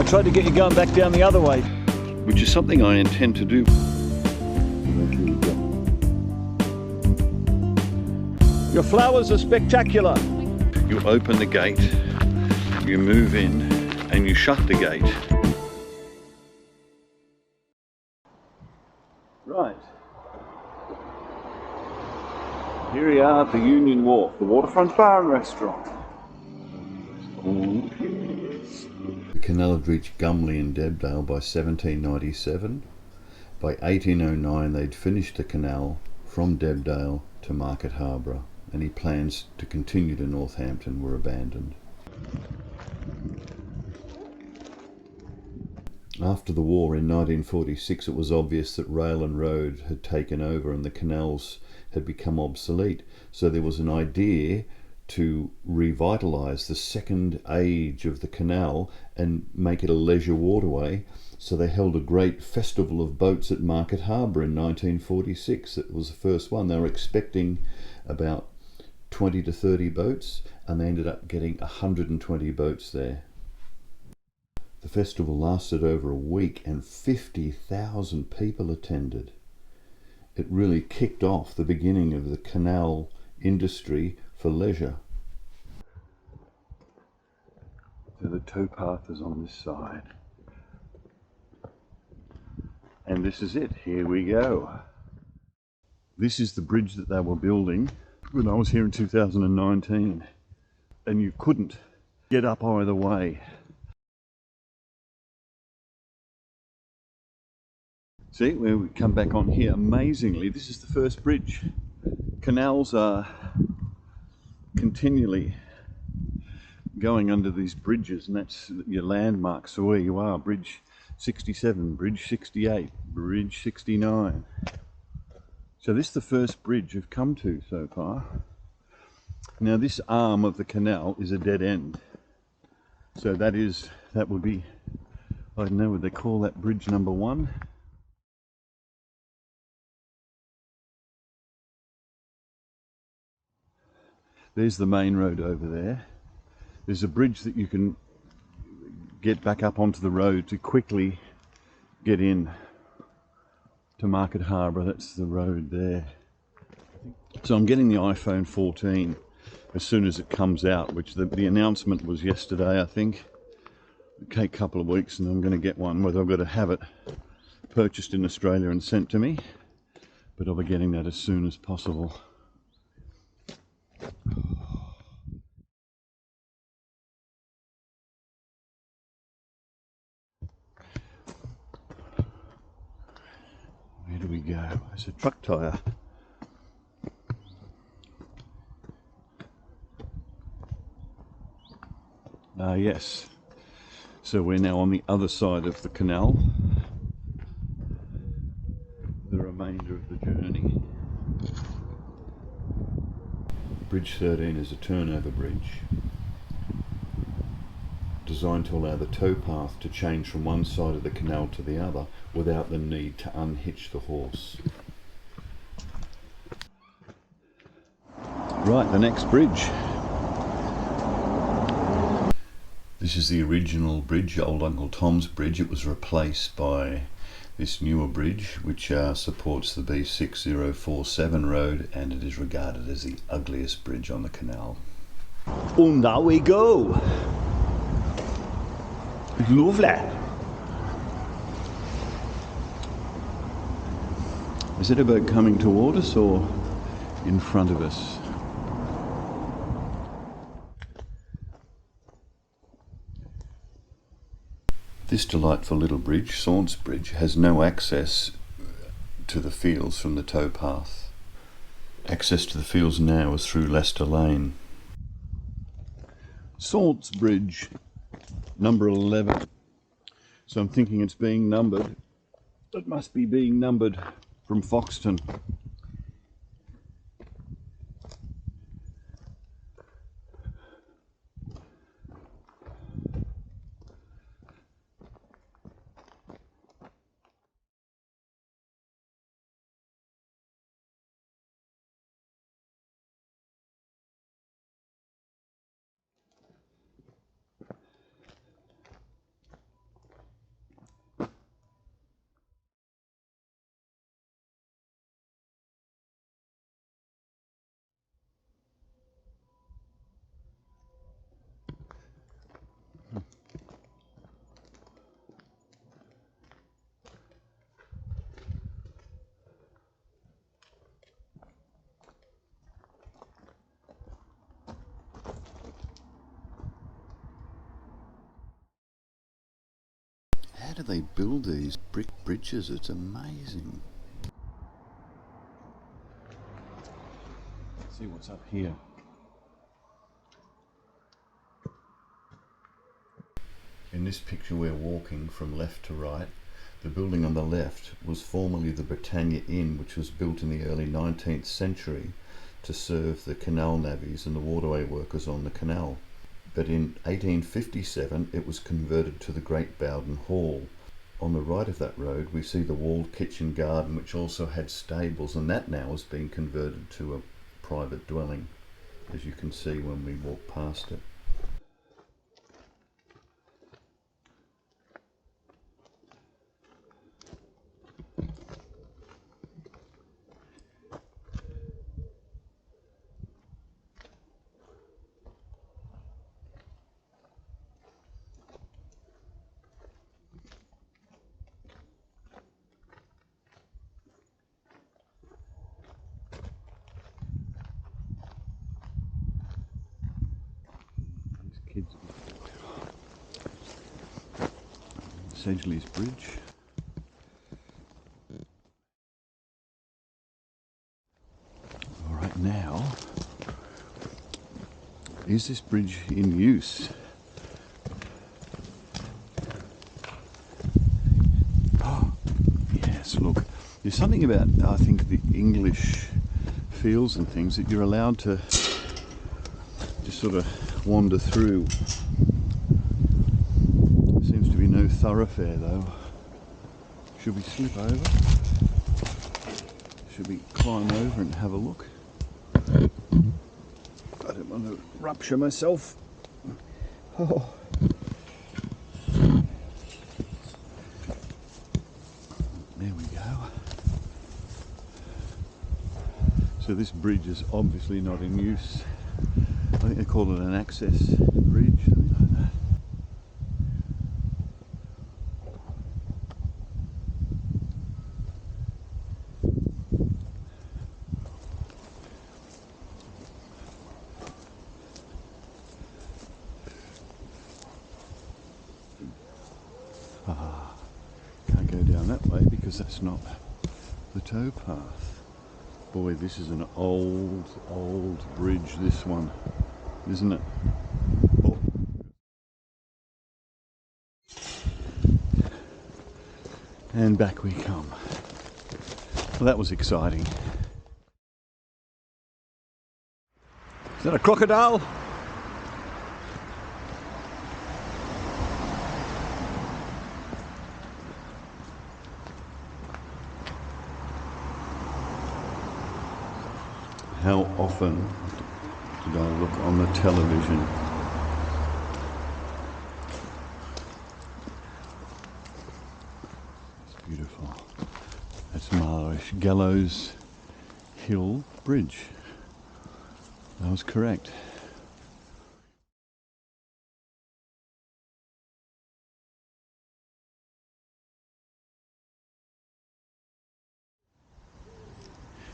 tried to get you going back down the other way. Which is something I intend to do. Your flowers are spectacular. You open the gate, you move in, and you shut the gate. Right. Here we are at the Union Wharf, the Waterfront Bar and Restaurant. The canal had reached Gumley and Debdale by 1797. By 1809 they'd finished the canal from Debdale to Market Harborough. Any plans to continue to Northampton were abandoned. After the war in 1946 it was obvious that rail and road had taken over and the canals had become obsolete. So there was an idea to revitalise the second age of the canal and make it a leisure waterway. So they held a great festival of boats at Market Harborough in 1946. It was the first one. They were expecting about 20 to 30 boats and they ended up getting 120 boats there. The festival lasted over a week and 50,000 people attended. It really kicked off the beginning of the canal industry for leisure. So the towpath is on this side. And this is it, here we go. This is the bridge that they were building when I was here in 2019. And you couldn't get up either way. See, when we come back on here, amazingly, this is the first bridge. Canals are continually going under these bridges, and that's your landmarks. So where you are, bridge 67, bridge 68, bridge 69. So this is the first bridge you've come to so far. Now this arm of the canal is a dead end. So that would be, I don't know, would they call that bridge number 1? There's the main road over there. There's a bridge that you can get back up onto the road to quickly get in to Market Harborough. That's the road there. So I'm getting the iPhone 14 as soon as it comes out, which the announcement was yesterday, I think. It'll take a couple of weeks and I'm going to get one, whether I've got to have it purchased in Australia and sent to me, but I'll be getting that as soon as possible. Where do we go? There's a truck tyre. Yes. So we're now on the other side of the canal. The remainder of the journey. Bridge 13 is a turnover bridge designed to allow the towpath to change from one side of the canal to the other without the need to unhitch the horse. Right, the next bridge. This is the original bridge, Old Uncle Tom's Bridge. It was replaced by this newer bridge which supports the B6047 road, and it is regarded as the ugliest bridge on the canal. Oh, now we go. Lovely. Is it a boat coming toward us or in front of us? This delightful little bridge, Saunts Bridge, has no access to the fields from the towpath. Access to the fields now is through Leicester Lane. Saunts Bridge, number 11. So I'm thinking it's being numbered. It must be being numbered from Foxton. do they build these brick bridges? It's amazing. Let's see what's up here. In this picture we're walking from left to right. The building on the left was formerly the Britannia Inn, which was built in the early 19th century to serve the canal navvies and the waterway workers on the canal. But in 1857 it was converted to the Great Bowden Hall. On the right of that road we see the walled kitchen garden, which also had stables, and that now has been converted to a private dwelling, as you can see when we walk past it. Sedgley's Bridge. All right, now, is this bridge in use? Oh, yes, look, there's something about, I think, the English fields and things that you're allowed to just sort of wander through. Seems to be no thoroughfare though. Should we slip over? Should we climb over and have a look? I don't want to rupture myself. Oh. There we go. So this bridge is obviously not in use. I think they call it an access bridge, something like that. Can't go down that way because that's not the towpath. Boy, this is an old bridge, this one, isn't it? Oh. And back we come. Well, that was exciting. Is that a crocodile? How often did I look on the television? It's beautiful. That's marvellous. Gallows Hill Bridge. I was correct.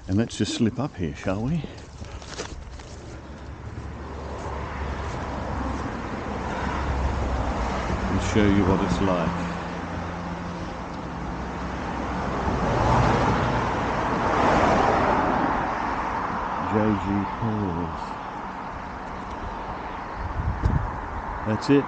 And let's just slip up here, shall we? And show you what it's like. J.G. Paul's. That's it.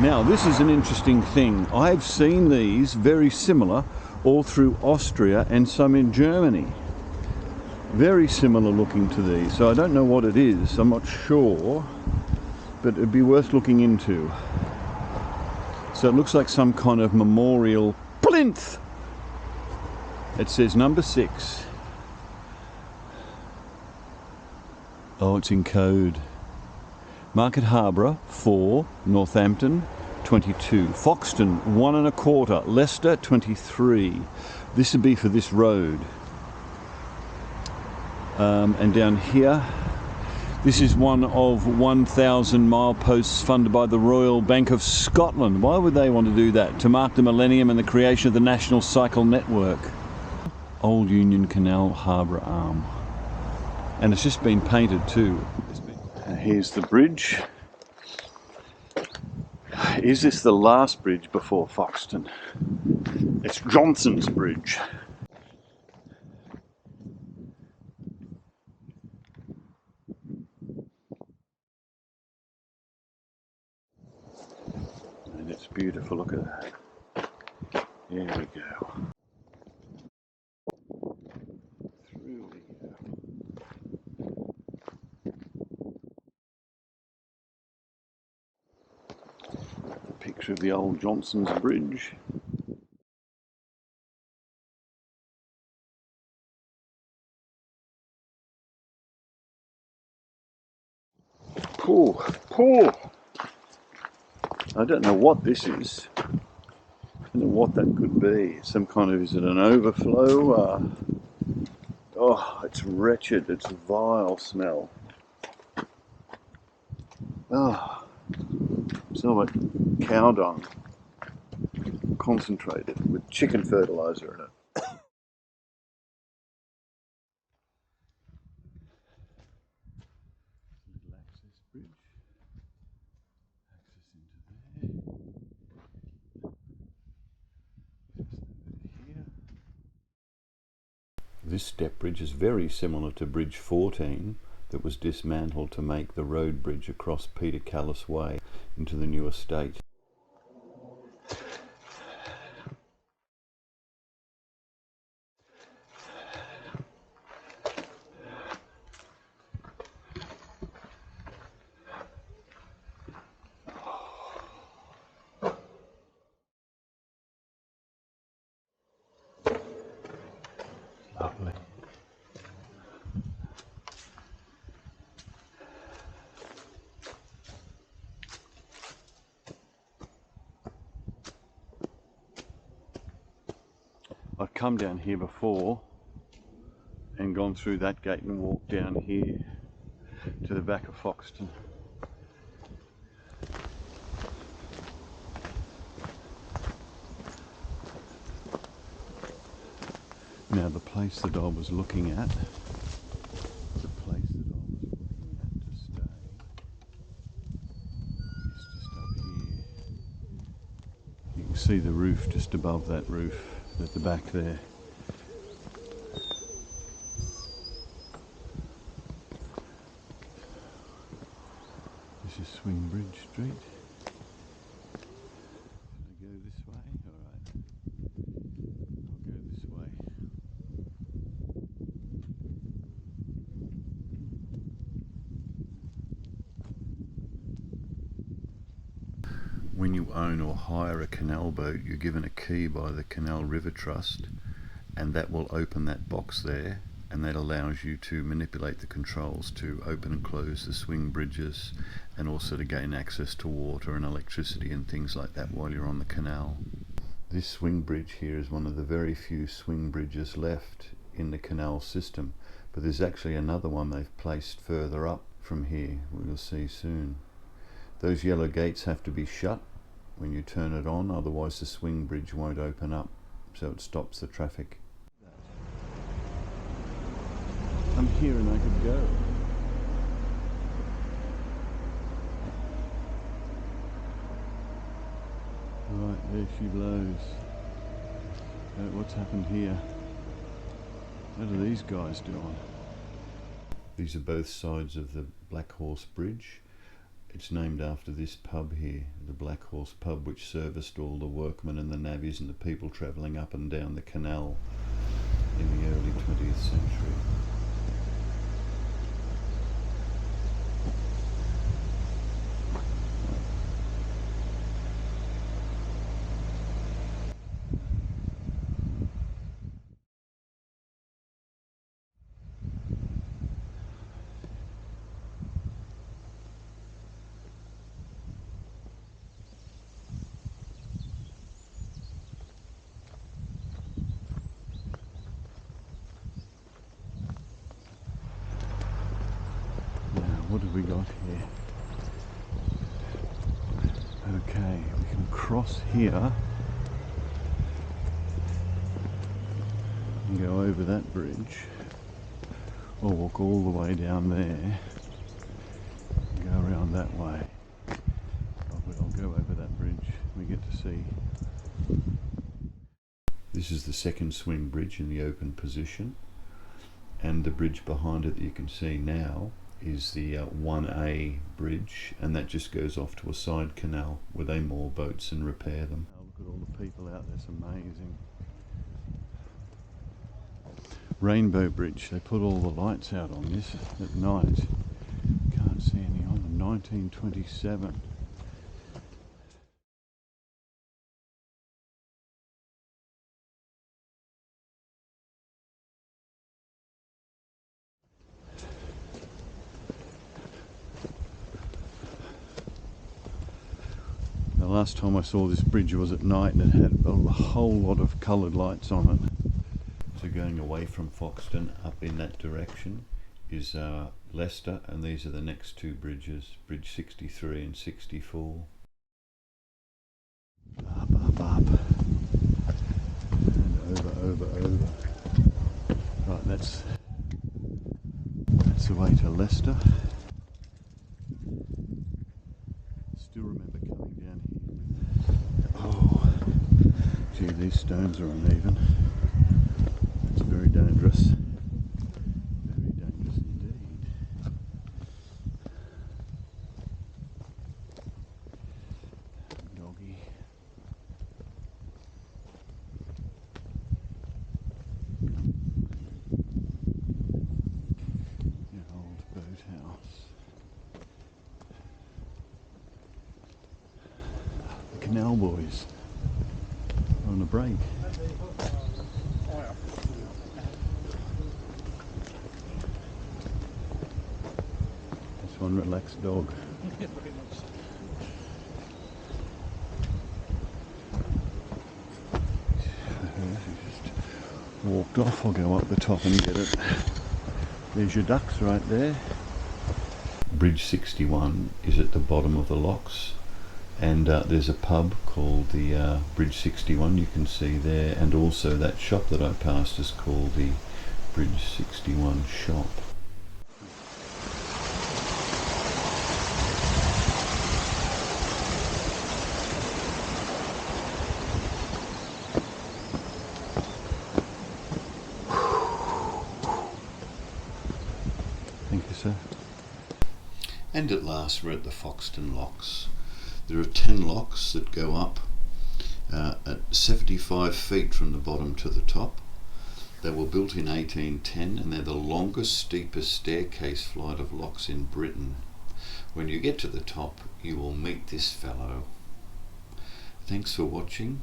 Now, this is an interesting thing. I've seen these very similar all through Austria and some in Germany. Very similar looking to these. So I don't know what it is. I'm not sure, but it'd be worth looking into. So it looks like some kind of memorial plinth. It says number 6. Oh, it's in code. Market Harborough 4, Northampton 22, Foxton 1 1/4, Leicester 23. This would be for this road. And down here, this is one of 1,000 mileposts funded by the Royal Bank of Scotland. Why would they want to do that? To mark the millennium and the creation of the National Cycle Network. Old Union Canal, Harborough Arm. And it's just been painted too. And here's the bridge. Is this the last bridge before Foxton? It's Johnson's Bridge. And it's beautiful, look at that. Here we go. Through we go. A picture of the old Johnson's Bridge. Poor. I don't know what this is. I don't know what that could be. Some kind of, is it an overflow? Oh, it's wretched. It's a vile smell. Oh, smell like cow dung, concentrated with chicken fertilizer in it. Little access bridge. Access into there. Here. This step bridge is very similar to Bridge 14 that was dismantled to make the road bridge across Peter Callis Way into the new estate. Lovely. I've come down here before and gone through that gate and walked down here to the back of Foxton. Now the place that I was looking at, to stay, is just up here. You can see the roof just above that roof at the back there. This is Swing Bridge Street. Should I go this way? Alright. I'll go this way. When you own or hire a canal boat, you're given a key by the Canal River Trust, and that will open that box there, and that allows you to manipulate the controls to open and close the swing bridges, and also to gain access to water and electricity and things like that while you're on the canal. This swing bridge here is one of the very few swing bridges left in the canal system, but there's actually another one they've placed further up from here, we'll see soon. Those yellow gates have to be shut when you turn it on, otherwise the swing bridge won't open up, so it stops the traffic. I'm here and I could go. Right, there she blows. What's happened here? What are these guys doing? These are both sides of the Black Horse Bridge. It's named after this pub here, the Black Horse pub, which serviced all the workmen and the navvies and the people travelling up and down the canal in the early 20th century. What have we got here? Okay, we can cross here and go over that bridge, or walk all the way down there and go around that way. I'll go over that bridge. we get to see. This is the second swing bridge in the open position, and the bridge behind it that you can see now is the 1A bridge, and that just goes off to a side canal where they moor boats and repair them. Oh, look at all the people out there, it's amazing. Rainbow Bridge, they put all the lights out on this at night. Can't see any on them. 1927. The last time I saw this bridge was at night, and it had a whole lot of coloured lights on it. So going away from Foxton up in that direction is Leicester, and these are the next two bridges, Bridge 63 and 64. Up, up, up. And over. Right, that's the way to Leicester. Still remember coming down here. Oh, gee, these stones are uneven. It's very dangerous. Very dangerous indeed. Doggy. An old boathouse. The Canal Boys on a break. This one relaxed dog. Just walked off. I'll go up the top and get it. There's your ducks right there. Bridge 61 is at the bottom of the locks, and there's a pub called the Bridge 61 you can see there, and also that shop that I passed is called the Bridge 61 shop. Thank you, sir. And at last we're at the Foxton locks. There are 10 locks that go up at 75 feet from the bottom to the top. They were built in 1810, and they're the longest, steepest staircase flight of locks in Britain. When you get to the top, you will meet this fellow. Thanks for watching.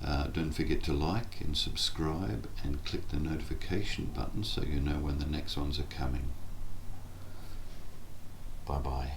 Don't forget to like and subscribe and click the notification button so you know when the next ones are coming. Bye bye.